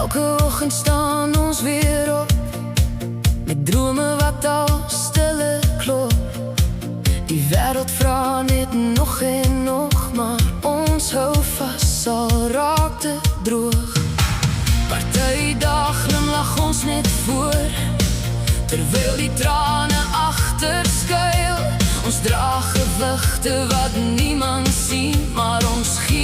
Elke oggend staan ons weer op, met drome wat al stille klop. Die wêreld vra net nog en nog, maar ons hou vas, al raak te droog. Partydag glimlag ons net voor, terwyl die trane agter skuil. Ons dra gewigte wat niemand sien, maar ons gee